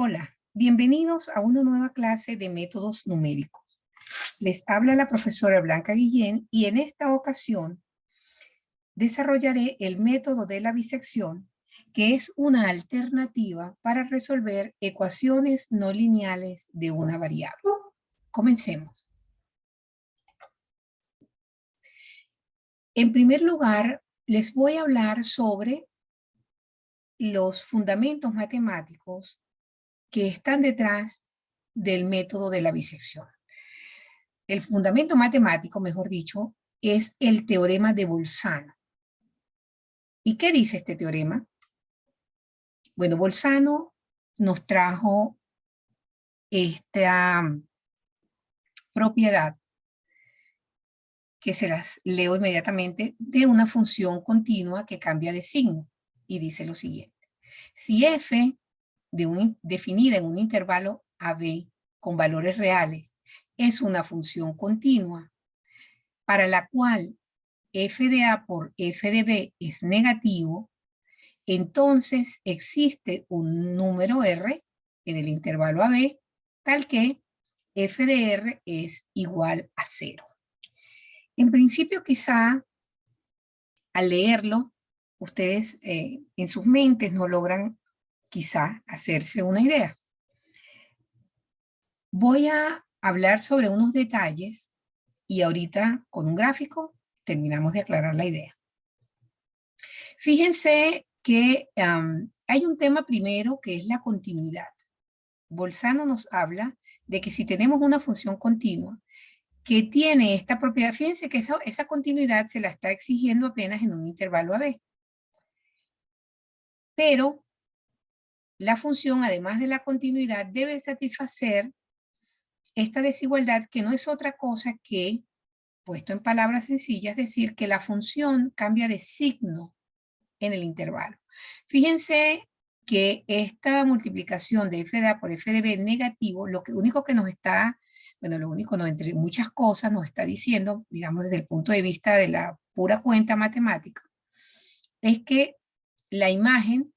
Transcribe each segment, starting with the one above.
Hola, bienvenidos a una nueva clase de métodos numéricos. Les habla la profesora Blanca Guillén y en esta ocasión desarrollaré el método de la bisección, que es una alternativa para resolver ecuaciones no lineales de una variable. Comencemos. En primer lugar, les voy a hablar sobre los fundamentos matemáticos que están detrás del método de la bisección. El fundamento matemático, mejor dicho, es el teorema de Bolzano. ¿Y qué dice este teorema? Bueno, Bolzano nos trajo esta propiedad, que se las leo inmediatamente, de una función continua que cambia de signo. Y dice lo siguiente. Si f definida en un intervalo AB con valores reales es una función continua para la cual f de A por f de B es negativo, entonces existe un número R en el intervalo AB tal que f de R es igual a 0. En principio, quizá al leerlo, ustedes en sus mentes no logran quizá hacerse una idea. Voy a hablar sobre unos detalles y ahorita con un gráfico terminamos de aclarar la idea. Fíjense que hay un tema primero que es la continuidad. Bolzano nos habla de que si tenemos una función continua que tiene esta propiedad, fíjense que esa continuidad se la está exigiendo apenas en un intervalo AB. Pero la función, además de la continuidad, debe satisfacer esta desigualdad que no es otra cosa que, puesto en palabras sencillas, decir que la función cambia de signo en el intervalo. Fíjense que esta multiplicación de f de A por f de B negativo, lo único que nos está, bueno, lo único no, entre muchas cosas nos está diciendo, digamos desde el punto de vista de la pura cuenta matemática, es que la imagen,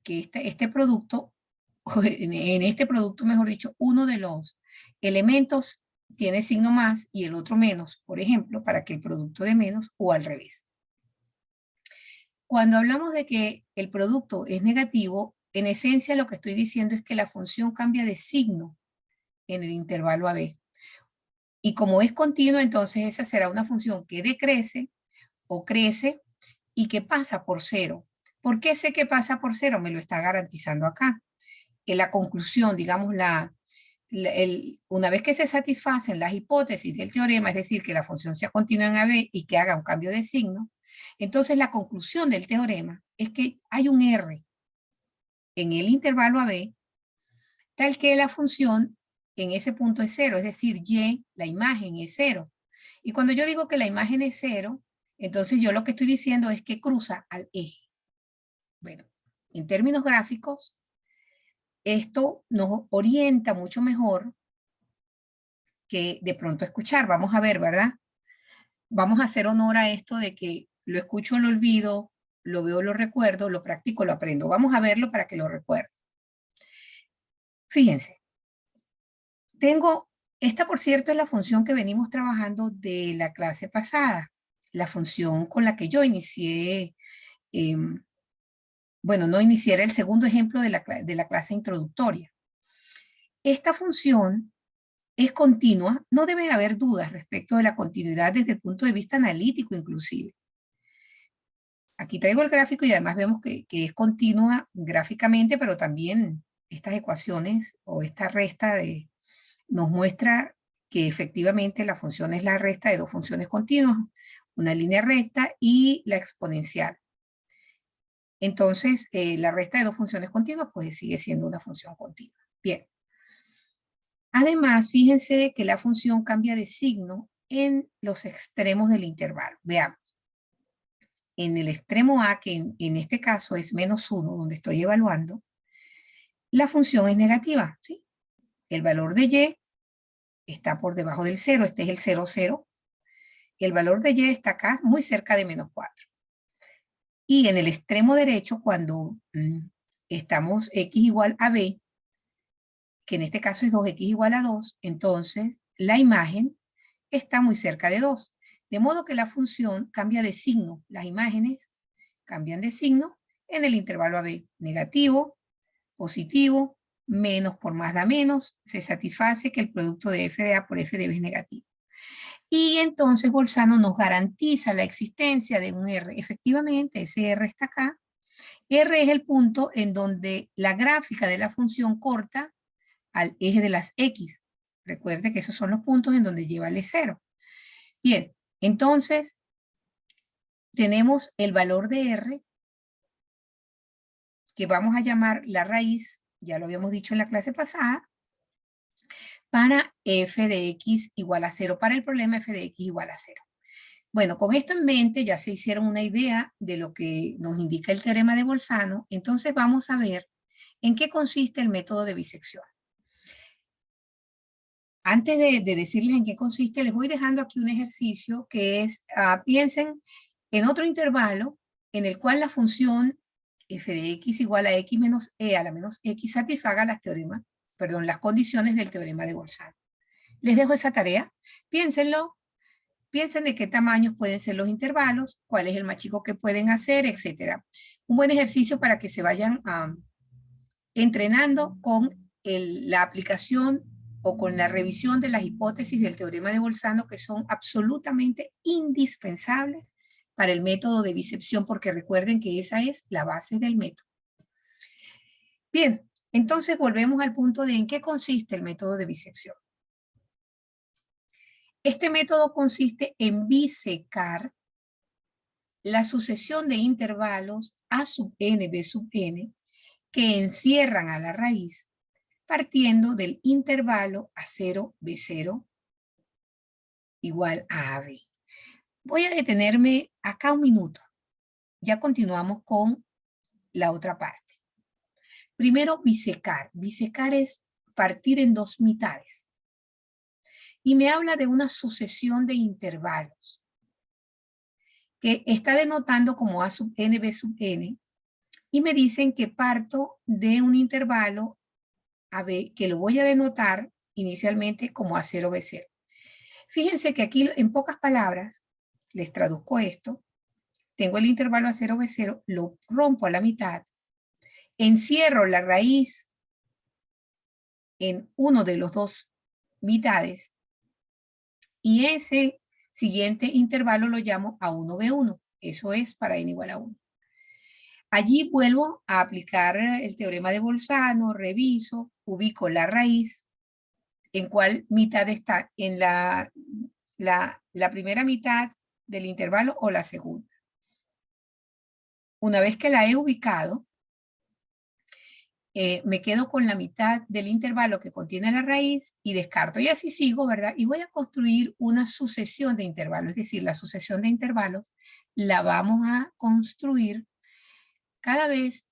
que este producto, en este producto, mejor dicho, uno de los elementos tiene signo más y el otro menos, por ejemplo, para que el producto de menos o al revés. Cuando hablamos de que el producto es negativo, en esencia lo que estoy diciendo es que la función cambia de signo en el intervalo AB. Y como es continua, entonces esa será una función que decrece o crece y que pasa por 0. ¿Por qué sé que pasa por 0? Me lo está garantizando acá. En la conclusión, digamos, una vez que se satisfacen las hipótesis del teorema, es decir, que la función sea continua en AB y que haga un cambio de signo, entonces la conclusión del teorema es que hay un R en el intervalo AB tal que la función en ese punto es 0, es decir, Y, la imagen es 0. Y cuando yo digo que la imagen es 0, entonces yo lo que estoy diciendo es que cruza al eje. Bueno, en términos gráficos, esto nos orienta mucho mejor que de pronto escuchar. Vamos a ver, ¿verdad? Vamos a hacer honor a esto de que lo escucho, lo olvido, lo veo, lo recuerdo, lo practico, lo aprendo. Vamos a verlo para que lo recuerde. Fíjense. Esta por cierto es la función que venimos trabajando de la clase pasada. La función con la que yo inicié, bueno, no inicié, era el segundo ejemplo de la clase introductoria. Esta función es continua, no deben haber dudas respecto de la continuidad desde el punto de vista analítico inclusive. Aquí traigo el gráfico y además vemos que es continua gráficamente, pero también estas ecuaciones o esta resta nos muestra que efectivamente la función es la resta de dos funciones continuas, una línea recta y la exponencial. Entonces, la resta de dos funciones continuas pues sigue siendo una función continua. Bien. Además, fíjense que la función cambia de signo en los extremos del intervalo. Veamos. En el extremo A, que en este caso es -1, donde estoy evaluando, la función es negativa, ¿sí? El valor de Y está por debajo del 0, este es el 0, 0. El valor de Y está acá, muy cerca de -4. Y en el extremo derecho, cuando estamos X igual a B, que en este caso es 2x igual a 2, entonces la imagen está muy cerca de 2. De modo que la función cambia de signo. Las imágenes cambian de signo en el intervalo AB. Negativo, positivo, menos por más da menos, se satisface que el producto de f de A por f de B es negativo. Y entonces Bolzano nos garantiza la existencia de un R. Efectivamente, ese R está acá. R es el punto en donde la gráfica de la función corta al eje de las X. Recuerde que esos son los puntos en donde lleva el E0. Bien, entonces tenemos el valor de R, que vamos a llamar la raíz, ya lo habíamos dicho en la clase pasada, para f de x igual a 0, para el problema f de x igual a 0. Bueno, con esto en mente ya se hicieron una idea de lo que nos indica el teorema de Bolzano, entonces vamos a ver en qué consiste el método de bisección. Antes de decirles en qué consiste, les voy dejando aquí un ejercicio que es, piensen en otro intervalo en el cual la función f de x igual a x menos e a la menos x satisfaga las condiciones del teorema de Bolzano. Les dejo esa tarea, piénsenlo, piensen de qué tamaños pueden ser los intervalos, cuál es el más chico que pueden hacer, etc. Un buen ejercicio para que se vayan entrenando con la aplicación o con la revisión de las hipótesis del teorema de Bolzano, que son absolutamente indispensables para el método de bisección, porque recuerden que esa es la base del método. Bien, entonces volvemos al punto de en qué consiste el método de bisección. Este método consiste en bisecar la sucesión de intervalos a sub n, b sub n, que encierran a la raíz, partiendo del intervalo A0, B0 igual a AB. Voy a detenerme acá un minuto. Ya continuamos con la otra parte. Primero, bisecar. Bisecar es partir en dos mitades. Y me habla de una sucesión de intervalos que está denotando como A sub n, B sub n. Y me dicen que parto de un intervalo AB que lo voy a denotar inicialmente como A0, B0. Fíjense que aquí, en pocas palabras, les traduzco esto. Tengo el intervalo A0, B0, lo rompo a la mitad, encierro la raíz en uno de los dos mitades y ese siguiente intervalo lo llamo A1, B1. Eso es para n igual a 1. Allí vuelvo a aplicar el teorema de Bolzano, reviso, ubico la raíz, en cuál mitad está, en la primera mitad del intervalo o la segunda. Una vez que la he ubicado, me quedo con la mitad del intervalo que contiene la raíz y descarto. Y así sigo, ¿verdad? Y voy a construir una sucesión de intervalos. Es decir, la sucesión de intervalos la vamos a construir cada vez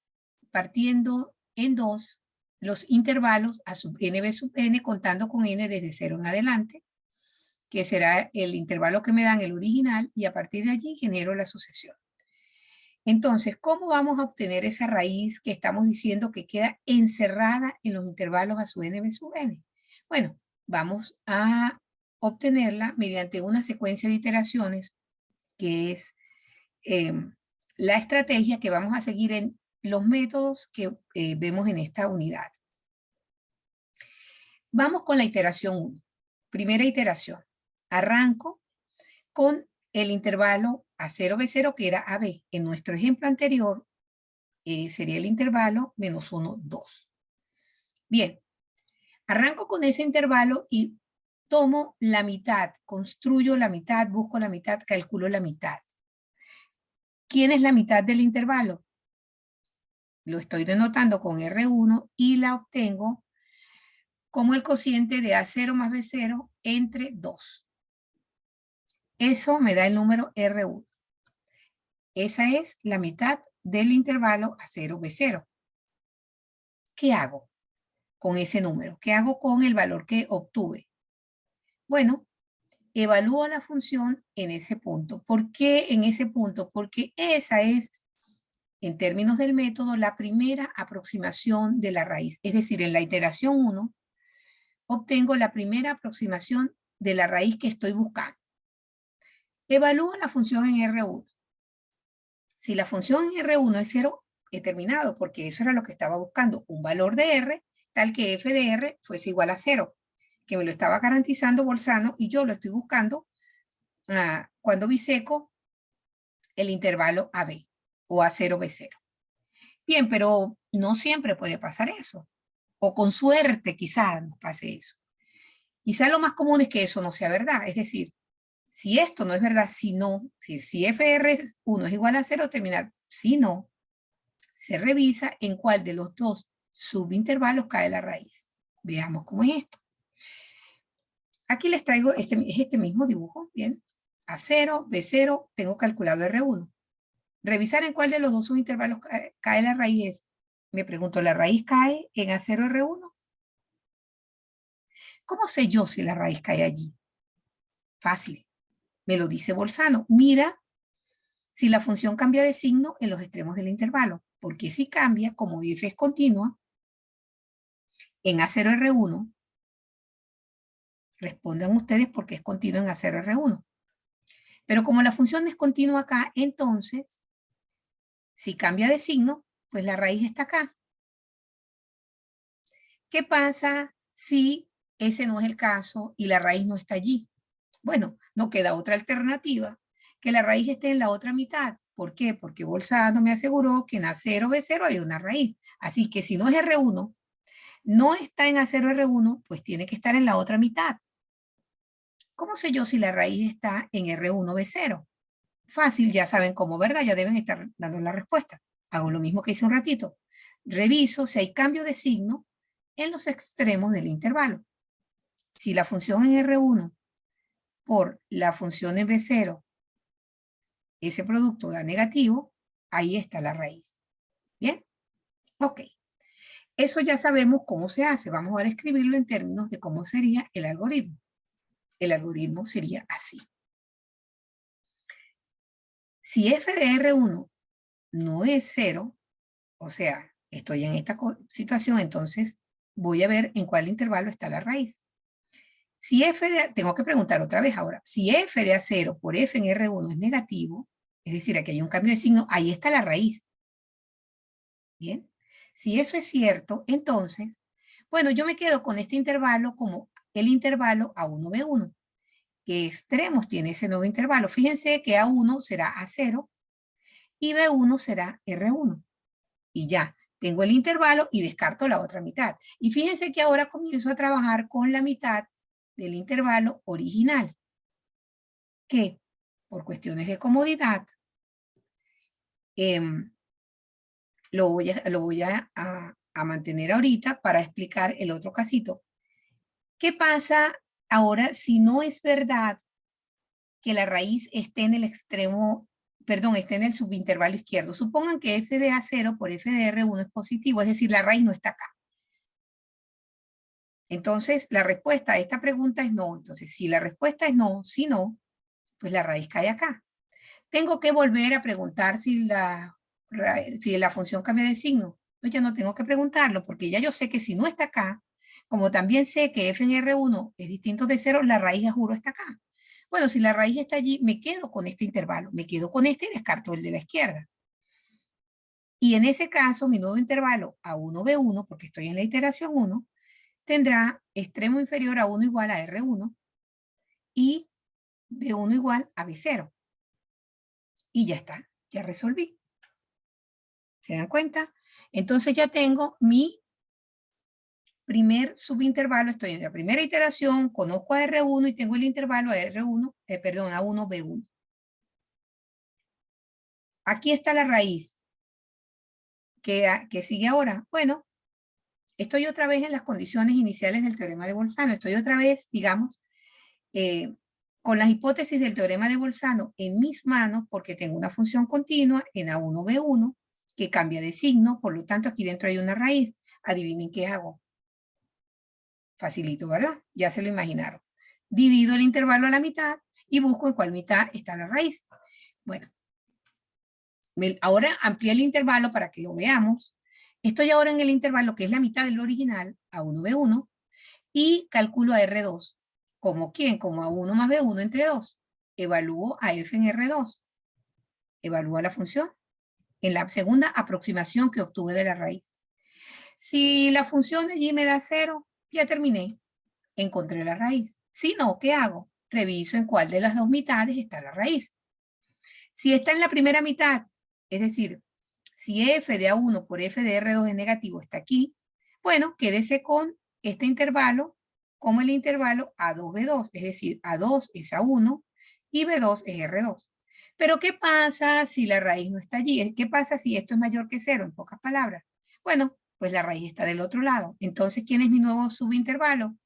partiendo en dos los intervalos a sub n, b sub n, contando con n desde 0 en adelante, que será el intervalo que me dan el original, y a partir de allí genero la sucesión. Entonces, ¿cómo vamos a obtener esa raíz que estamos diciendo que queda encerrada en los intervalos a sub n, b sub n? Bueno, vamos a obtenerla mediante una secuencia de iteraciones que es la estrategia que vamos a seguir en los métodos que vemos en esta unidad. Vamos con la iteración 1. Primera iteración. Arranco con el intervalo A0, B0, que era AB. En nuestro ejemplo anterior, sería el intervalo menos 1, 2. Bien, arranco con ese intervalo y tomo la mitad, construyo la mitad, busco la mitad, calculo la mitad. ¿Quién es la mitad del intervalo? Lo estoy denotando con R1 y la obtengo como el cociente de A0 más B0 entre 2. Eso me da el número R1. Esa es la mitad del intervalo A0, B0. ¿Qué hago con ese número? ¿Qué hago con el valor que obtuve? Bueno, evalúo la función en ese punto. ¿Por qué en ese punto? Porque esa es, en términos del método, la primera aproximación de la raíz. Es decir, en la iteración 1, obtengo la primera aproximación de la raíz que estoy buscando. Evalúo la función en R1. Si la función en R1 es 0, he terminado, porque eso era lo que estaba buscando, un valor de R tal que f de R fuese igual a 0, que me lo estaba garantizando Bolzano y yo lo estoy buscando cuando biseco el intervalo AB o A0B0. Bien, pero no siempre puede pasar eso. O con suerte quizás nos pase eso. Quizás lo más común es que eso no sea verdad. Es decir, si esto no es verdad, si FR1 es igual a 0, terminar. Si no, se revisa en cuál de los dos subintervalos cae la raíz. Veamos cómo es esto. Aquí les traigo este mismo dibujo. Bien. A0, B0, tengo calculado R1. Revisar en cuál de los dos subintervalos cae la raíz. Me pregunto, ¿la raíz cae en A0R1? ¿Cómo sé yo si la raíz cae allí? Fácil. Me lo dice Bolzano. Mira si la función cambia de signo en los extremos del intervalo. Porque si cambia, como f es continua, en A0R1, respondan ustedes porque es continua en A0R1. Pero como la función es continua acá, entonces, si cambia de signo, pues la raíz está acá. ¿Qué pasa si ese no es el caso y la raíz no está allí? Bueno, no queda otra alternativa que la raíz esté en la otra mitad. ¿Por qué? Porque Bolzano me aseguró que en A0B0 hay una raíz. Así que si no es R1, no está en A0R1, pues tiene que estar en la otra mitad. ¿Cómo sé yo si la raíz está en R1B0? Fácil, ya saben cómo, ¿verdad? Ya deben estar dando la respuesta. Hago lo mismo que hice un ratito. Reviso si hay cambio de signo en los extremos del intervalo. Si la función en R1 por la función en B0, ese producto da negativo, ahí está la raíz. ¿Bien? Ok. Eso ya sabemos cómo se hace. Vamos a escribirlo en términos de cómo sería el algoritmo. El algoritmo sería así. Si f de R1 no es 0, o sea, estoy en esta situación, entonces voy a ver en cuál intervalo está la raíz. Si tengo que preguntar otra vez ahora, si f de A0 por f en R1 es negativo, es decir, aquí hay un cambio de signo, ahí está la raíz. Bien, si eso es cierto, entonces, bueno, yo me quedo con este intervalo como el intervalo A1B1. ¿Qué extremos tiene ese nuevo intervalo? Fíjense que A1 será A0 y B1 será R1. Y ya, tengo el intervalo y descarto la otra mitad. Y fíjense que ahora comienzo a trabajar con la mitad del intervalo original, que por cuestiones de comodidad lo voy a mantener ahorita para explicar el otro casito. ¿Qué pasa ahora si no es verdad que la raíz esté en el extremo, perdón, esté en el subintervalo izquierdo? Supongan que f de A0 por f de R1 es positivo, es decir, la raíz no está acá. Entonces, la respuesta a esta pregunta es no. Entonces, si la respuesta es no, si no, pues la raíz cae acá. Tengo que volver a preguntar si la función cambia de signo. Pues ya no tengo que preguntarlo, porque ya yo sé que si no está acá, como también sé que f en R1 es distinto de 0, la raíz, juro, está acá. Bueno, si la raíz está allí, me quedo con este intervalo, me quedo con este y descarto el de la izquierda. Y en ese caso, mi nuevo intervalo A1B1, porque estoy en la iteración 1, tendrá extremo inferior a 1 igual a R1 y B1 igual a B0. Y ya está, ya resolví. ¿Se dan cuenta? Entonces ya tengo mi primer subintervalo, estoy en la primera iteración, conozco a R1 y tengo el intervalo a R1, a 1B1. Aquí está la raíz. ¿Qué sigue ahora? Bueno, estoy otra vez en las condiciones iniciales del teorema de Bolzano. Estoy otra vez, digamos, con las hipótesis del teorema de Bolzano en mis manos, porque tengo una función continua en A1B1 que cambia de signo, por lo tanto aquí dentro hay una raíz. Adivinen qué hago. Facilito, ¿verdad? Ya se lo imaginaron. Divido el intervalo a la mitad y busco en cuál mitad está la raíz. Bueno, ahora amplié el intervalo para que lo veamos. Estoy ahora en el intervalo que es la mitad del original, A1B1, y calculo a R2. ¿Como quién? Como A1 más B1 entre 2. Evalúo a F en R2. Evalúo la función en la segunda aproximación que obtuve de la raíz. Si la función allí me da 0, ya terminé. Encontré la raíz. Si no, ¿qué hago? Reviso en cuál de las dos mitades está la raíz. Si está en la primera mitad, es decir, si f de A1 por f de R2 es negativo, está aquí, bueno, quédese con este intervalo como el intervalo A2B2, es decir, A2 es A1 y B2 es R2. Pero ¿qué pasa si la raíz no está allí? ¿Qué pasa si esto es mayor que 0, en pocas palabras? Bueno, pues la raíz está del otro lado. Entonces, ¿quién es mi nuevo subintervalo?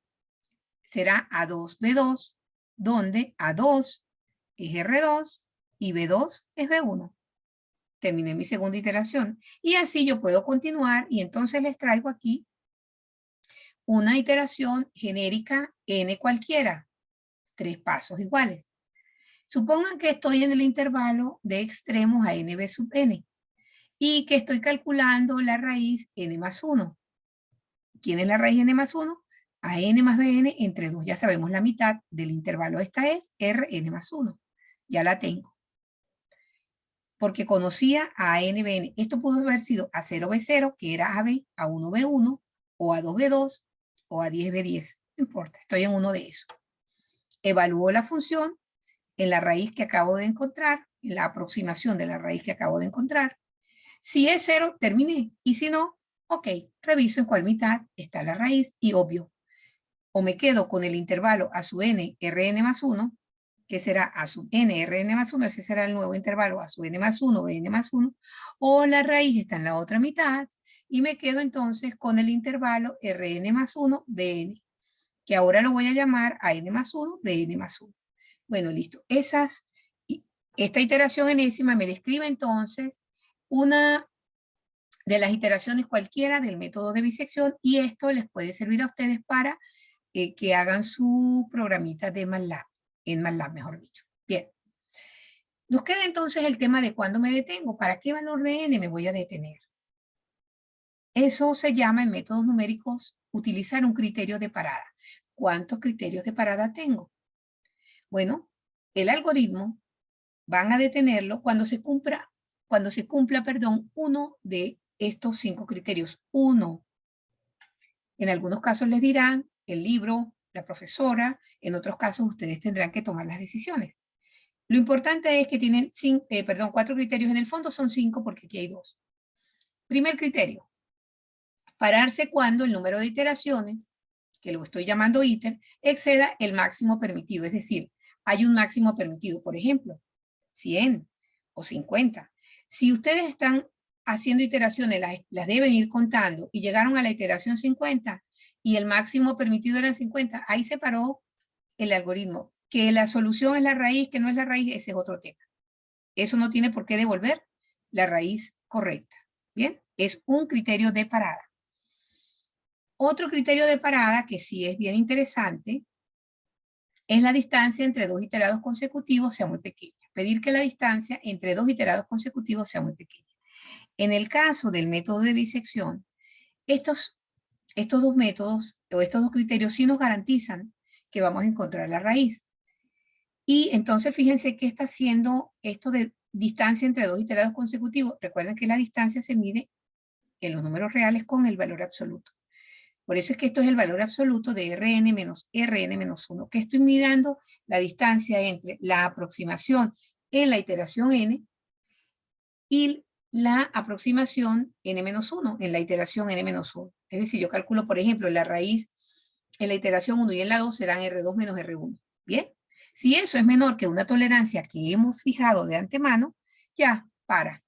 Será A2B2, donde A2 es R2 y B2 es B1. Terminé mi segunda iteración. Y así yo puedo continuar y entonces les traigo aquí una iteración genérica n cualquiera. 3 pasos iguales. Supongan que estoy en el intervalo de extremos a nb sub n y que estoy calculando la raíz n más 1. ¿Quién es la raíz n más 1? A n más bn entre 2. Ya sabemos la mitad del intervalo. Esta es Rn más 1. Ya la tengo. Porque conocía a NBN. Esto pudo haber sido A0B0, que era AB, A1B1, o A2B2, o A10B10. No importa, estoy en uno de esos. Evalúo la función en la raíz que acabo de encontrar, en la aproximación de la raíz que acabo de encontrar. Si es 0, terminé. Y si no, ok, reviso en cuál mitad está la raíz y obvio. O me quedo con el intervalo a su n, Rn más 1, que será a sub n, Rn más 1, ese será el nuevo intervalo a sub n más 1, Bn más 1, o la raíz está en la otra mitad, y me quedo entonces con el intervalo Rn más 1, Bn, que ahora lo voy a llamar a n más 1, Bn más 1. Bueno, listo. Esta iteración enésima me describe entonces una de las iteraciones cualquiera del método de bisección, y esto les puede servir a ustedes para que hagan su programita de MATLAB, en MATLAB mejor dicho. Bien. Nos queda entonces el tema de cuándo me detengo, para qué valor de n me voy a detener. Eso se llama en métodos numéricos utilizar un criterio de parada. ¿Cuántos criterios de parada tengo? Bueno, el algoritmo van a detenerlo cuando se cumpla, uno de estos 5 criterios. Uno. En algunos casos les dirán el libro, la profesora, en otros casos ustedes tendrán que tomar las decisiones. Lo importante es que tienen 4 criterios, en el fondo son 5 porque aquí hay 2. Primer criterio, pararse cuando el número de iteraciones, que lo estoy llamando iter, exceda el máximo permitido, es decir, hay un máximo permitido, por ejemplo, 100 o 50. Si ustedes están haciendo iteraciones, las deben ir contando y llegaron a la iteración 50 y el máximo permitido eran 50, ahí se paró el algoritmo. Que la solución es la raíz, que no es la raíz, ese es otro tema. Eso no tiene por qué devolver la raíz correcta. Bien, es un criterio de parada. Otro criterio de parada que sí es bien interesante es la distancia entre 2 iterados consecutivos sea muy pequeña. Pedir que la distancia entre 2 iterados consecutivos sea muy pequeña. En el caso del método de bisección, estos 2 métodos o estos 2 criterios sí nos garantizan que vamos a encontrar la raíz. Y entonces fíjense qué está haciendo esto de distancia entre 2 iterados consecutivos. Recuerden que la distancia se mide en los números reales con el valor absoluto. Por eso es que esto es el valor absoluto de Rn menos Rn menos 1, que estoy midiendo la distancia entre la aproximación en la iteración n y la aproximación n-1 en la iteración n-1. Es decir, yo calculo, por ejemplo, la raíz en la iteración 1 y en la 2 serán R2 menos R1. ¿Bien? Si eso es menor que una tolerancia que hemos fijado de antemano, ya para.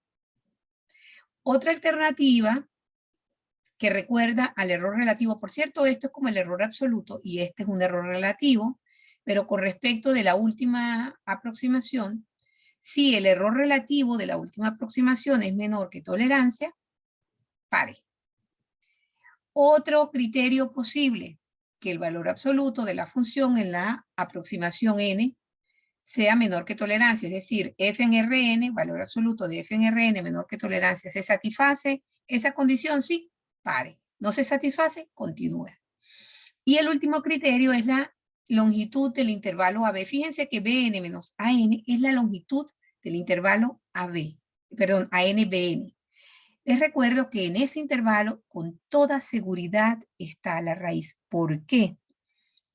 Otra alternativa que recuerda al error relativo. Por cierto, esto es como el error absoluto y este es un error relativo, pero con respecto de la última aproximación, si el error relativo de la última aproximación es menor que tolerancia, pare. Otro criterio posible, que el valor absoluto de la función en la aproximación n sea menor que tolerancia, es decir, f en Rn, valor absoluto de f en Rn menor que tolerancia, ¿se satisface esa condición? Sí, pare. ¿No se satisface? Continúa. Y el último criterio es la longitud del intervalo AB. Fíjense que BN menos AN es la longitud del intervalo AB, perdón, ANBN. Les recuerdo que en ese intervalo con toda seguridad está la raíz. ¿Por qué?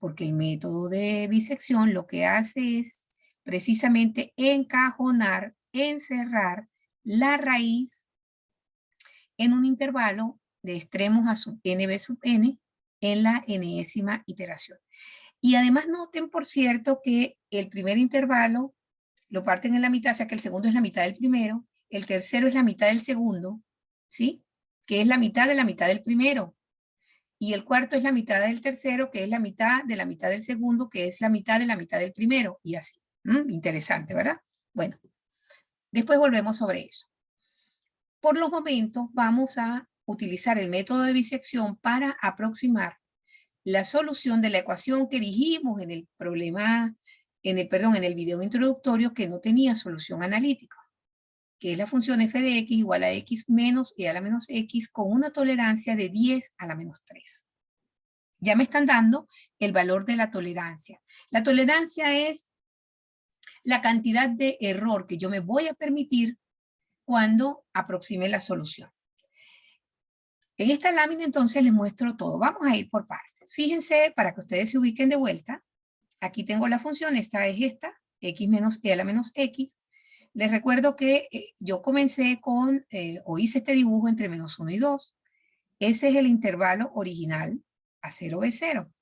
Porque el método de bisección lo que hace es precisamente encajonar, encerrar la raíz en un intervalo de extremos a sub nb sub n en la enésima iteración. Y además noten, por cierto, que el primer intervalo lo parten en la mitad, o sea que el segundo es la mitad del primero, el tercero es la mitad del segundo, ¿sí? Que es la mitad del primero. Y el cuarto es la mitad del tercero, que es la mitad del segundo, que es la mitad de la mitad del primero, y así. Interesante, ¿verdad? Bueno, después volvemos sobre eso. Por los momentos vamos a utilizar el método de bisección para aproximar la solución de la ecuación que dijimos en el problema, en el video introductorio que no tenía solución analítica, que es la función f de x igual a x menos e a la menos x con una tolerancia de 10 a la menos 3. Ya me están dando el valor de la tolerancia. La tolerancia es la cantidad de error que yo me voy a permitir cuando aproxime la solución. En esta lámina entonces les muestro todo. Vamos a ir por partes. Fíjense, para que ustedes se ubiquen de vuelta, aquí tengo la función, esta es esta, x menos e a la menos x. Les recuerdo que yo comencé con, o hice este dibujo entre menos 1 y 2. Ese es el intervalo original a 0 b 0.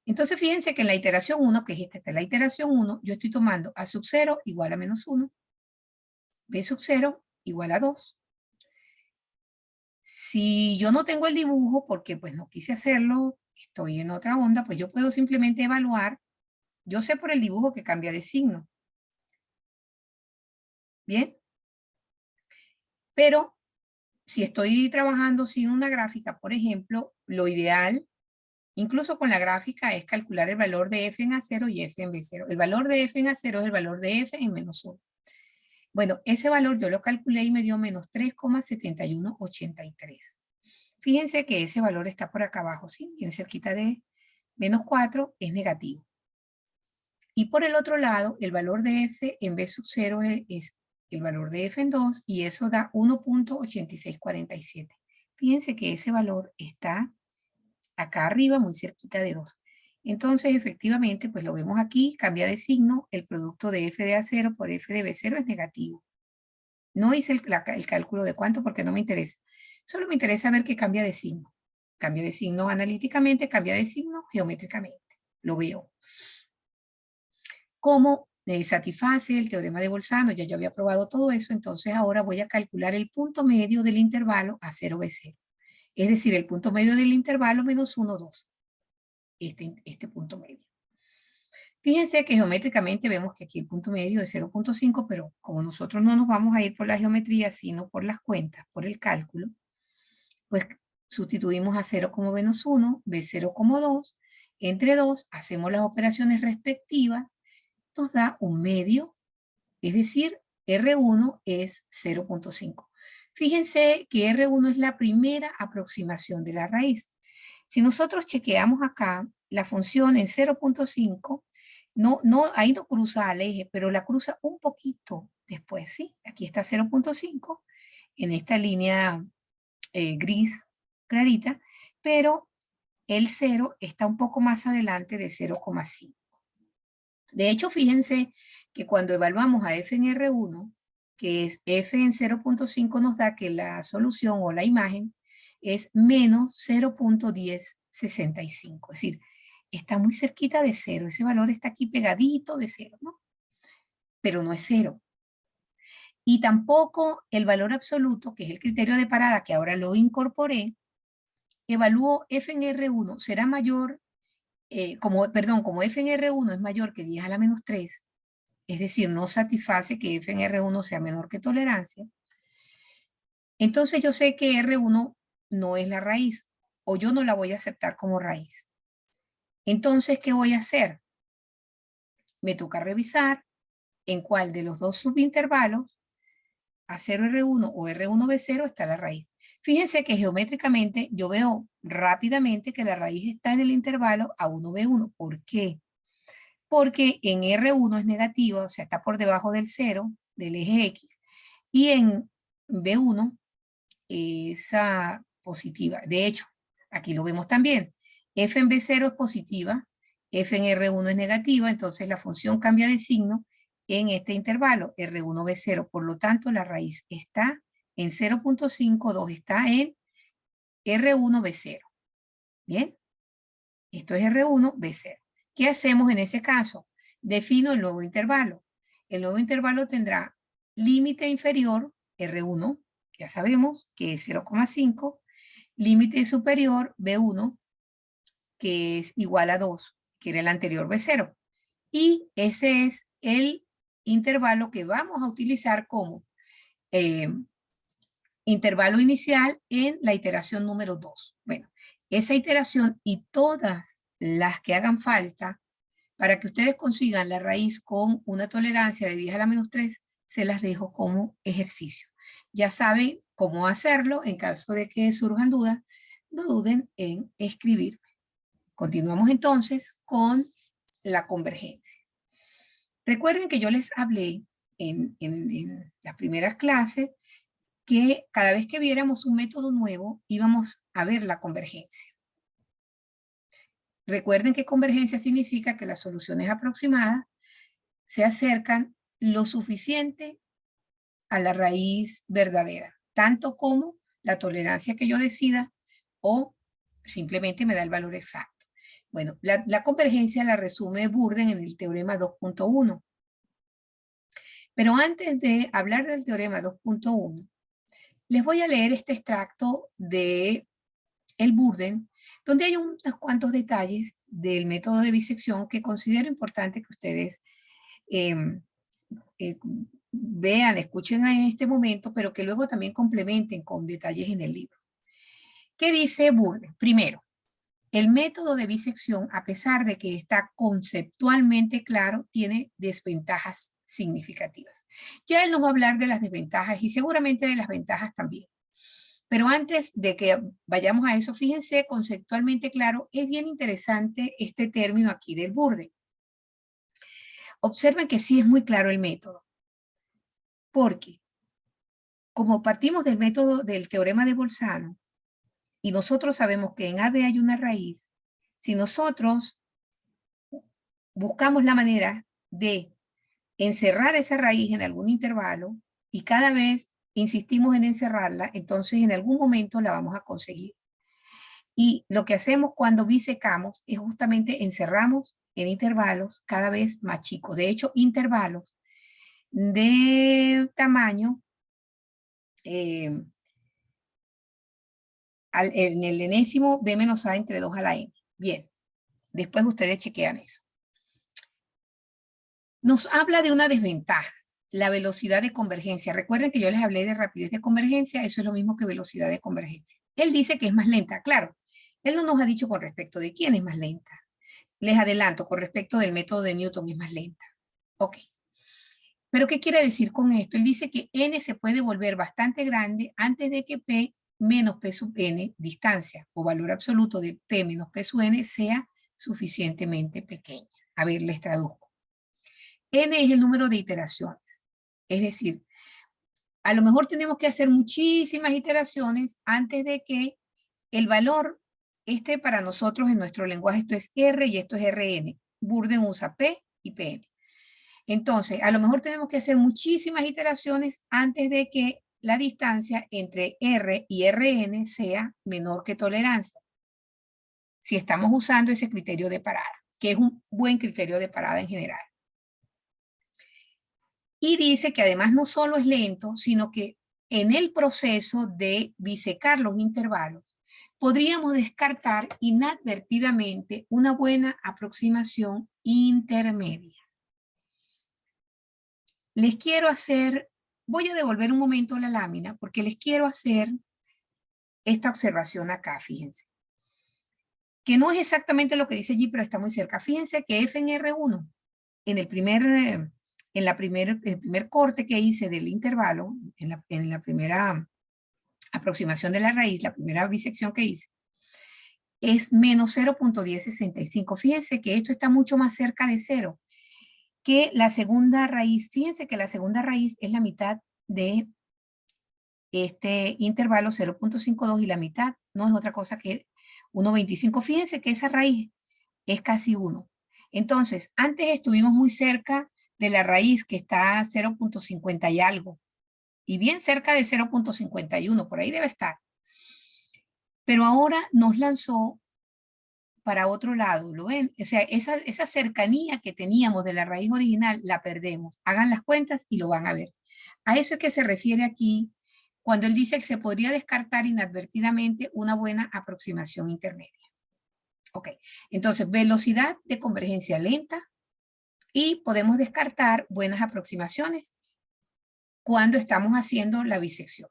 Entonces fíjense que en la iteración 1, que es esta es la iteración 1, yo estoy tomando a sub 0 igual a menos 1, b sub 0 igual a 2. Si yo no tengo el dibujo, porque pues no quise hacerlo, estoy en otra onda, pues yo puedo simplemente evaluar. Yo sé por el dibujo que cambia de signo. ¿Bien? Pero si estoy trabajando sin una gráfica, por ejemplo, lo ideal, incluso con la gráfica, es calcular el valor de f en A0 y f en B0. El valor de f en A0 es el valor de f en menos 1. Bueno, ese valor yo lo calculé y me dio menos 3,7183. Fíjense que ese valor está por acá abajo, ¿sí? Bien cerquita de menos 4, es negativo. Y por el otro lado, el valor de f en b sub 0 es el valor de f en 2 y eso da 1,8647. Fíjense que ese valor está acá arriba, muy cerquita de 2. Entonces, efectivamente, pues lo vemos aquí, cambia de signo, el producto de f de A0 por f de B0 es negativo. No hice el cálculo de cuánto porque no me interesa. Solo me interesa ver que cambia de signo. Cambia de signo analíticamente, cambia de signo geométricamente. Lo veo. ¿Cómo satisface el teorema de Bolzano? Ya yo había probado todo eso, entonces ahora voy a calcular el punto medio del intervalo a 0, B0. Es decir, el punto medio del intervalo menos 1, 2. Este punto medio. Fíjense que geométricamente vemos que aquí el punto medio es 0,5, pero como nosotros no nos vamos a ir por la geometría, sino por las cuentas, por el cálculo, pues sustituimos a 0 como menos 1, B0 como 2, entre 2 hacemos las operaciones respectivas, nos da un medio, es decir, R1 es 0,5. Fíjense que R1 es la primera aproximación de la raíz. Si nosotros chequeamos acá, la función en 0,5, ahí no cruza al eje, pero la cruza un poquito después, ¿sí? Aquí está 0,5 en esta línea gris clarita, pero el 0 está un poco más adelante de 0,5. De hecho, fíjense que cuando evaluamos a f en R1, que es f en 0,5, nos da que la solución o la imagen es menos 0,1065. Es decir, está muy cerquita de 0. Ese valor está aquí pegadito de 0, ¿no? Pero no es 0. Y tampoco el valor absoluto, que es el criterio de parada, que ahora lo incorporé, evalúo f en R1, será mayor, como f en R1 es mayor que 10 a la menos 3, es decir, no satisface que f en R1 sea menor que tolerancia, entonces yo sé que R1 no es la raíz, o yo no la voy a aceptar como raíz. Entonces, ¿qué voy a hacer? Me toca revisar en cuál de los dos subintervalos, A0R1 o R1B0, está la raíz. Fíjense que geométricamente yo veo rápidamente que la raíz está en el intervalo A1B1. ¿Por qué? Porque en R1 es negativa, o sea, está por debajo del 0, del eje X, y en B1 es positiva. De hecho, aquí lo vemos también. F en B0 es positiva, F en R1 es negativa, entonces la función cambia de signo en este intervalo, R1B0. Por lo tanto, la raíz está en 0.52, está en R1B0. ¿Bien? Esto es R1B0. ¿Qué hacemos en ese caso? Defino el nuevo intervalo. El nuevo intervalo tendrá límite inferior, R1, ya sabemos que es 0,5, límite superior, B1, que es igual a 2, que era el anterior B0. Y ese es el intervalo que vamos a utilizar como intervalo inicial en la iteración número 2. Bueno, esa iteración y todas las que hagan falta para que ustedes consigan la raíz con una tolerancia de 10 a la menos 3, se las dejo como ejercicio. Ya saben cómo hacerlo. En caso de que surjan dudas, no duden en escribirme. Continuamos entonces con la convergencia. Recuerden que yo les hablé en las primeras clases que cada vez que viéramos un método nuevo íbamos a ver la convergencia. Recuerden que convergencia significa que las soluciones aproximadas se acercan lo suficiente a la raíz verdadera, tanto como la tolerancia que yo decida o simplemente me da el valor exacto. Bueno, la convergencia la resume Burdeen en el teorema 2.1. Pero antes de hablar del teorema 2.1, les voy a leer este extracto de el Burdeen, donde hay unos cuantos detalles del método de bisección que considero importante que ustedes vean, escuchen en este momento, pero que luego también complementen con detalles en el libro. ¿Qué dice Burdeen? Primero, el método de bisección, a pesar de que está conceptualmente claro, tiene desventajas significativas. Ya él nos va a hablar de las desventajas y seguramente de las ventajas también. Pero antes de que vayamos a eso, fíjense, conceptualmente claro, es bien interesante este término aquí del Burdeen. Observen que sí es muy claro el método, porque como partimos del método del teorema de Bolzano, y nosotros sabemos que en AB hay una raíz, si nosotros buscamos la manera de encerrar esa raíz en algún intervalo y cada vez insistimos en encerrarla, entonces en algún momento la vamos a conseguir. Y lo que hacemos cuando bisecamos es justamente encerramos en intervalos cada vez más chicos. De hecho, intervalos de tamaño en el enésimo b menos a entre 2 a la n. Bien, después ustedes chequean eso. Nos habla de una desventaja, la velocidad de convergencia. Recuerden que yo les hablé de rapidez de convergencia, eso es lo mismo que velocidad de convergencia. Él dice que es más lenta, claro. Él no nos ha dicho con respecto de quién es más lenta. Les adelanto, con respecto del método de Newton es más lenta. Ok. Pero ¿qué quiere decir con esto? Él dice que n se puede volver bastante grande antes de que p menos p sub n, distancia o valor absoluto de p menos p sub n, sea suficientemente pequeña. A ver, les traduzco. N es el número de iteraciones. Es decir, a lo mejor tenemos que hacer muchísimas iteraciones antes de que el valor para nosotros en nuestro lenguaje, esto es R y esto es Rn. Burdeen usa P y Pn. Entonces, a lo mejor tenemos que hacer muchísimas iteraciones antes de que la distancia entre R y Rn sea menor que tolerancia. Si estamos usando ese criterio de parada, que es un buen criterio de parada en general. Y dice que además no solo es lento, sino que en el proceso de bisecar los intervalos, podríamos descartar inadvertidamente una buena aproximación intermedia. Les quiero hacer, voy a devolver un momento la lámina porque les quiero hacer esta observación acá, fíjense. Que no es exactamente lo que dice allí, pero está muy cerca. Fíjense que F en R1, en el primer corte que hice del intervalo, en la primera aproximación de la raíz, la primera bisección que hice, es menos 0.1065. Fíjense que esto está mucho más cerca de 0 que la segunda raíz. Fíjense que la segunda raíz es la mitad de este intervalo 0.52 y la mitad no es otra cosa que 1.25. Fíjense que esa raíz es casi 1. Entonces, antes estuvimos muy cerca de la raíz que está a 0.50 y algo, y bien cerca de 0.51, por ahí debe estar. Pero ahora nos lanzó para otro lado, ¿lo ven? O sea, esa cercanía que teníamos de la raíz original la perdemos. Hagan las cuentas y lo van a ver. A eso es que se refiere aquí cuando él dice que se podría descartar inadvertidamente una buena aproximación intermedia. Ok, entonces velocidad de convergencia lenta y podemos descartar buenas aproximaciones cuando estamos haciendo la bisección.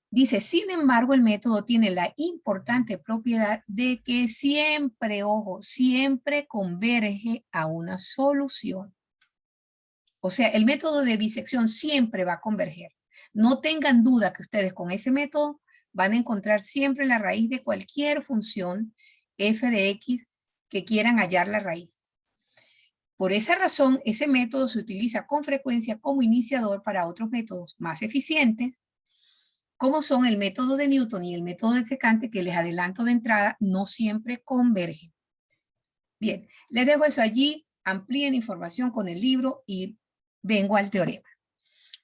Dice, sin embargo, el método tiene la importante propiedad de que siempre, ojo, siempre converge a una solución. O sea, el método de bisección siempre va a converger. No tengan duda que ustedes con ese método van a encontrar siempre la raíz de cualquier función f de x que quieran hallar la raíz. Por esa razón, ese método se utiliza con frecuencia como iniciador para otros métodos más eficientes, como son el método de Newton y el método del secante, que les adelanto de entrada, no siempre convergen. Bien, les dejo eso allí, amplíen información con el libro y vengo al teorema.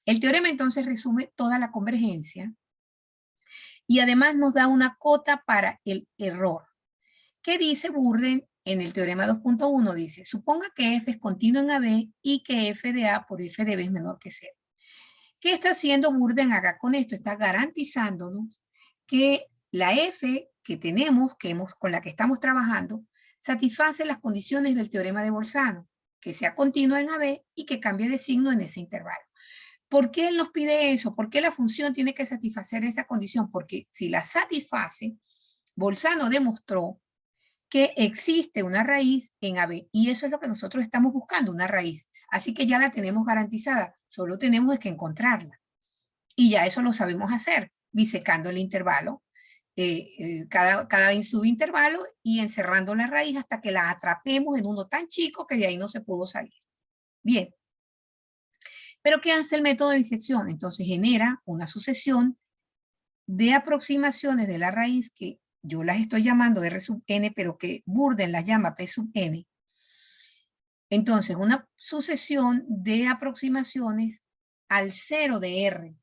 El teorema entonces resume toda la convergencia y además nos da una cota para el error. ¿Qué dice Burden en el teorema 2.1? Dice, suponga que f es continuo en AB y que f de A por f de B es menor que 0. ¿Qué está haciendo Burden acá con esto? Está garantizándonos que la f que tenemos, con la que estamos trabajando, satisface las condiciones del teorema de Bolzano, que sea continua en AB y que cambie de signo en ese intervalo. ¿Por qué él nos pide eso? ¿Por qué la función tiene que satisfacer esa condición? Porque si la satisface, Bolzano demostró que existe una raíz en AB y eso es lo que nosotros estamos buscando, una raíz. Así que ya la tenemos garantizada, solo tenemos que encontrarla. Y ya eso lo sabemos hacer, bisecando el intervalo, cada subintervalo y encerrando la raíz hasta que la atrapemos en uno tan chico que de ahí no se pudo salir. Bien. Pero ¿qué hace el método de bisección? Entonces genera una sucesión de aproximaciones de la raíz que yo las estoy llamando R sub n, pero que Burden las llama P sub n. Entonces, una sucesión de aproximaciones al 0 de R.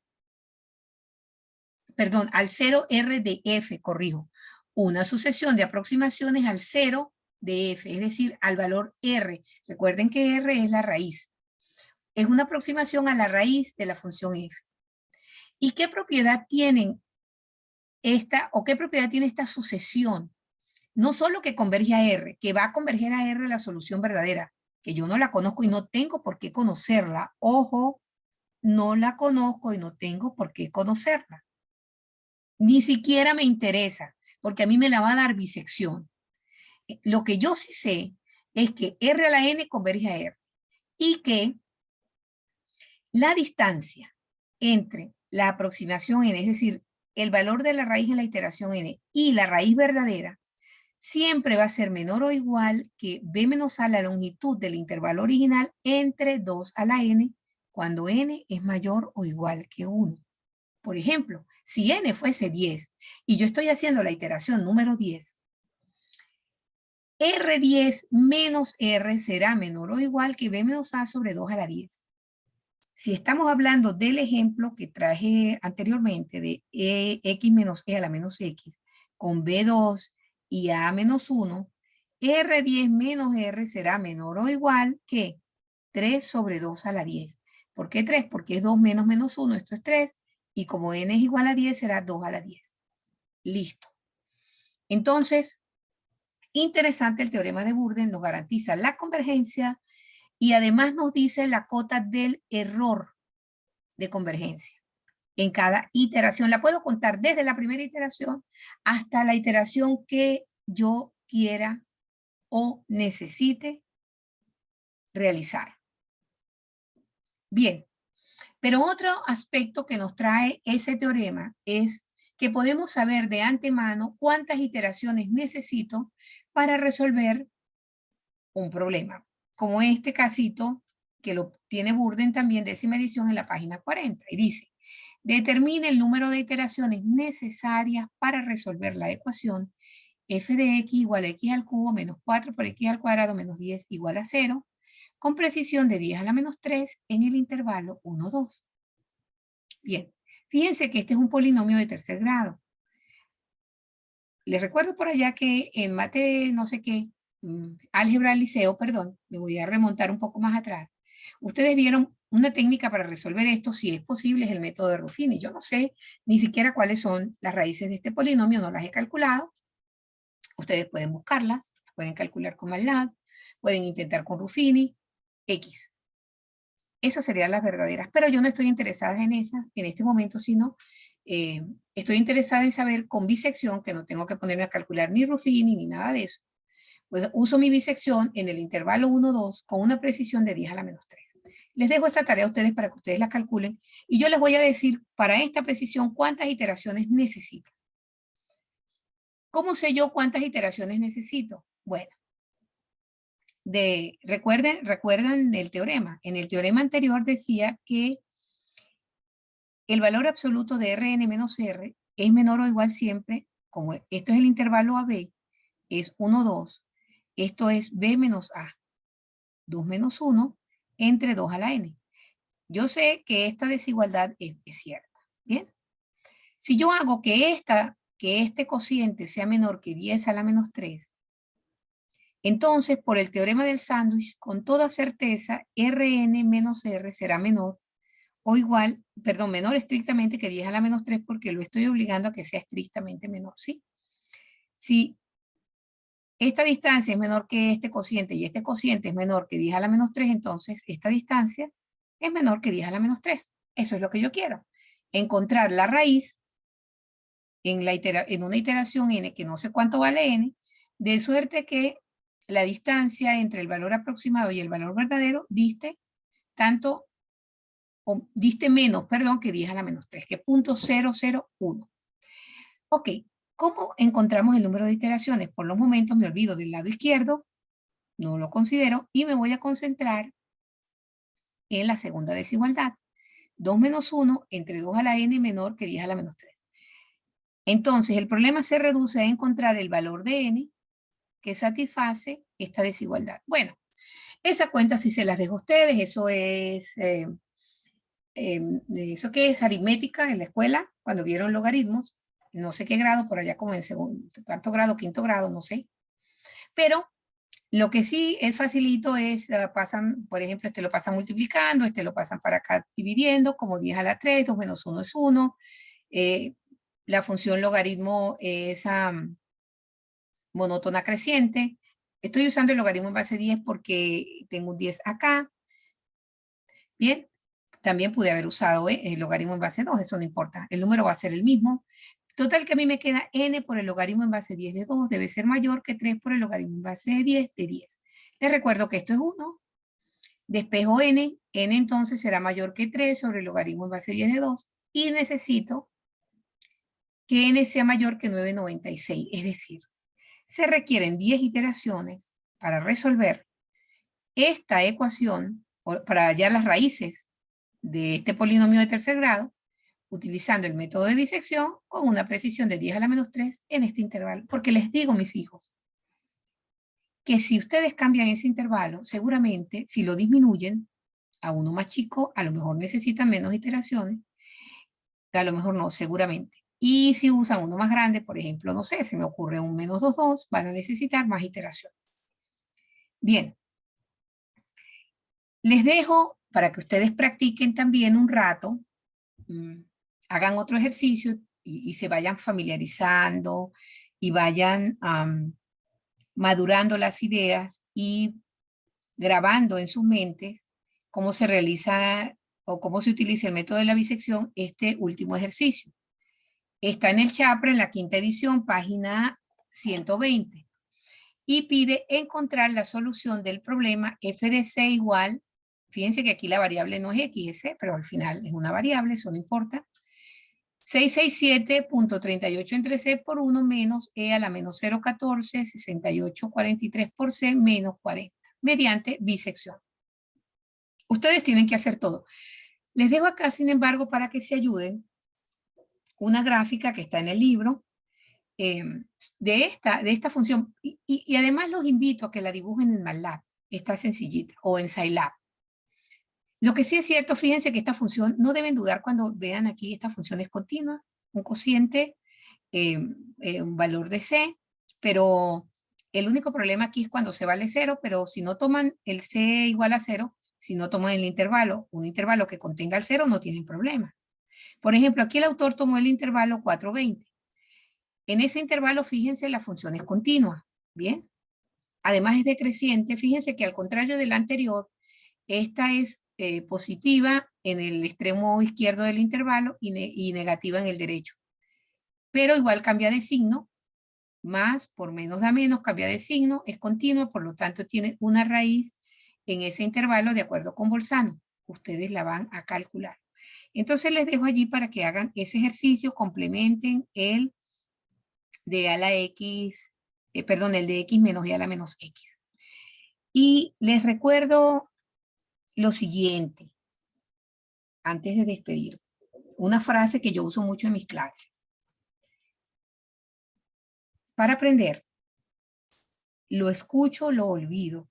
Perdón, al 0 R de F, corrijo. Una sucesión de aproximaciones al 0 de F, es decir, al valor R. Recuerden que R es la raíz. Es una aproximación a la raíz de la función f. ¿Y qué propiedad tienen qué propiedad tiene esta sucesión? No solo que converge a R, que va a converger a R la solución verdadera, que yo no la conozco y no tengo por qué conocerla. Ojo, no la conozco y no tengo por qué conocerla. Ni siquiera me interesa, porque a mí me la va a dar bisección. Lo que yo sí sé es que R a la N converge a R y que la distancia entre la aproximación n, es decir, el valor de la raíz en la iteración n y la raíz verdadera, siempre va a ser menor o igual que b menos a la longitud del intervalo original entre 2 a la n, cuando n es mayor o igual que 1. Por ejemplo, si n fuese 10 y yo estoy haciendo la iteración número 10, R10 menos R será menor o igual que b menos a sobre 2 a la 10. Si estamos hablando del ejemplo que traje anteriormente de x menos e a la menos x con b2 y a menos 1, R10 menos R será menor o igual que 3 sobre 2 a la 10. ¿Por qué 3? Porque es 2 menos menos 1, esto es 3, y como n es igual a 10, será 2 a la 10. Listo. Entonces, interesante el teorema de Burden, nos garantiza la convergencia y además nos dice la cota del error de convergencia. En cada iteración, la puedo contar desde la primera iteración hasta la iteración que yo quiera o necesite realizar. Bien, Pero otro aspecto que nos trae ese teorema es que podemos saber de antemano cuántas iteraciones necesito para resolver un problema, como este casito que lo tiene Burden también, décima edición, en la página 40, y dice: determine el número de iteraciones necesarias para resolver la ecuación f de x igual a x al cubo menos 4 por x al cuadrado menos 10 igual a 0, con precisión de 10 a la menos 3 en el intervalo 1, 2. Bien, fíjense que este es un polinomio de tercer grado. Les recuerdo por allá que en mate no sé qué, álgebra al liceo, perdón, me voy a remontar un poco más atrás. Ustedes vieron una técnica para resolver esto, si es posible, es el método de Ruffini. Yo no sé ni siquiera cuáles son las raíces de este polinomio, no las he calculado. Ustedes pueden buscarlas, pueden calcular con MATLAB, pueden intentar con Ruffini, X. Esas serían las verdaderas, pero yo no estoy interesada en esas en este momento, sino estoy interesada en saber con bisección, que no tengo que ponerme a calcular ni Ruffini ni nada de eso. Pues uso mi bisección en el intervalo 1, 2 con una precisión de 10 a la menos 3. Les dejo esta tarea a ustedes para que ustedes la calculen y yo les voy a decir para esta precisión cuántas iteraciones necesito. ¿Cómo sé yo cuántas iteraciones necesito? Bueno, recuerdan del teorema. En el teorema anterior decía que el valor absoluto de Rn menos R es menor o igual siempre, como esto es el intervalo AB, es 1, 2, esto es B menos A, 2 menos 1, entre 2 a la N. Yo sé que esta desigualdad es cierta, ¿bien? Si yo hago que este cociente sea menor que 10 a la menos 3, entonces, por el teorema del sándwich, con toda certeza, Rn menos R será menor o igual, perdón, menor estrictamente que 10 a la menos 3 porque lo estoy obligando a que sea estrictamente menor, ¿sí? Si esta distancia es menor que este cociente y este cociente es menor que 10 a la menos 3, entonces esta distancia es menor que 10 a la menos 3. Eso es lo que yo quiero. Encontrar la raíz en una iteración n, que no sé cuánto vale n, de suerte que la distancia entre el valor aproximado y el valor verdadero diste menos, perdón, que 10 a la menos 3, que 0.001. Ok, ¿cómo encontramos el número de iteraciones? Por los momentos me olvido del lado izquierdo, no lo considero, y me voy a concentrar en la segunda desigualdad. 2 menos 1 entre 2 a la n menor que 10 a la menos 3. Entonces, el problema se reduce a encontrar el valor de n que satisface esta desigualdad. Bueno, esa cuenta sí se las dejo a ustedes, eso es, eso que es aritmética en la escuela, cuando vieron logaritmos, no sé qué grado, por allá como en segundo, cuarto grado, quinto grado, no sé. Pero lo que sí es facilito es, pasan, por ejemplo, este lo pasan multiplicando, este lo pasan para acá dividiendo, como 10 a la 3, 2 menos 1 es 1. La función logaritmo es monótona creciente. Estoy usando el logaritmo en base 10 porque tengo un 10 acá. Bien, también pude haber usado el logaritmo en base 2, eso no importa. El número va a ser el mismo. Total que a mí me queda n por el logaritmo en base 10 de 2 debe ser mayor que 3 por el logaritmo en base de 10 de 10. Les recuerdo que esto es 1. Despejo n entonces será mayor que 3 sobre el logaritmo en base 10 de 2 y necesito que n sea mayor que 9,96, es decir, se requieren 10 iteraciones para resolver esta ecuación, para hallar las raíces de este polinomio de tercer grado, utilizando el método de bisección con una precisión de 10 a la menos 3 en este intervalo. Porque les digo, mis hijos, que si ustedes cambian ese intervalo, seguramente si lo disminuyen a uno más chico, a lo mejor necesitan menos iteraciones, a lo mejor no, seguramente. Y si usan uno más grande, por ejemplo, no sé, se me ocurre un menos 2, 2, van a necesitar más iteraciones. Bien. Les dejo para que ustedes practiquen también un rato, hagan otro ejercicio y se vayan familiarizando y vayan madurando las ideas y grabando en sus mentes cómo se realiza o cómo se utiliza el método de la bisección, este último ejercicio. Está en el Chapra, en la quinta edición, página 120. Y pide encontrar la solución del problema f de c igual, Fíjense que aquí la variable no es X, es C, pero al final es una variable, eso no importa. 667.38 entre C por 1 menos E a la menos 0,14, 68,43 por C menos 40, mediante bisección. Ustedes tienen que hacer todo. Les dejo acá, sin embargo, para que se ayuden, una gráfica que está en el libro de esta función. Y además los invito a que la dibujen en MATLAB. Está sencillita, o en Scilab. Lo que sí es cierto, fíjense que esta función, no deben dudar cuando vean aquí, esta función es continua, un cociente, un valor de C, pero el único problema aquí es cuando C vale 0, pero si no toman el C igual a 0, si no toman el intervalo, un intervalo que contenga el 0, no tienen problema. Por ejemplo, aquí el autor tomó el intervalo 420. En ese intervalo, fíjense, la función es continua, ¿bien? Además es decreciente, fíjense que al contrario de la anterior, esta es positiva en el extremo izquierdo del intervalo y negativa en el derecho. Pero igual cambia de signo, más por menos da menos, cambia de signo, es continua, por lo tanto tiene una raíz en ese intervalo de acuerdo con Bolzano. Ustedes la van a calcular. Entonces les dejo allí para que hagan ese ejercicio, complementen el de a la x, perdón, el de x menos y a la menos x. Y les recuerdo lo siguiente, antes de despedir, una frase que yo uso mucho en mis clases. Para aprender, lo escucho, lo olvido,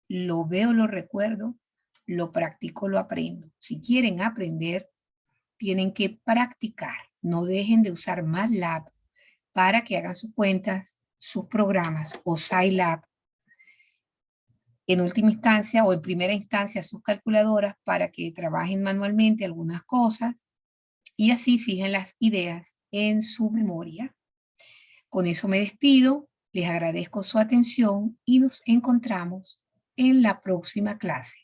lo veo, lo recuerdo, lo practico, lo aprendo. Si quieren aprender, tienen que practicar. No dejen de usar MATLAB para que hagan sus cuentas, sus programas o Scilab. En última instancia o en primera instancia sus calculadoras para que trabajen manualmente algunas cosas y así fijen las ideas en su memoria. Con eso me despido, les agradezco su atención y nos encontramos en la próxima clase.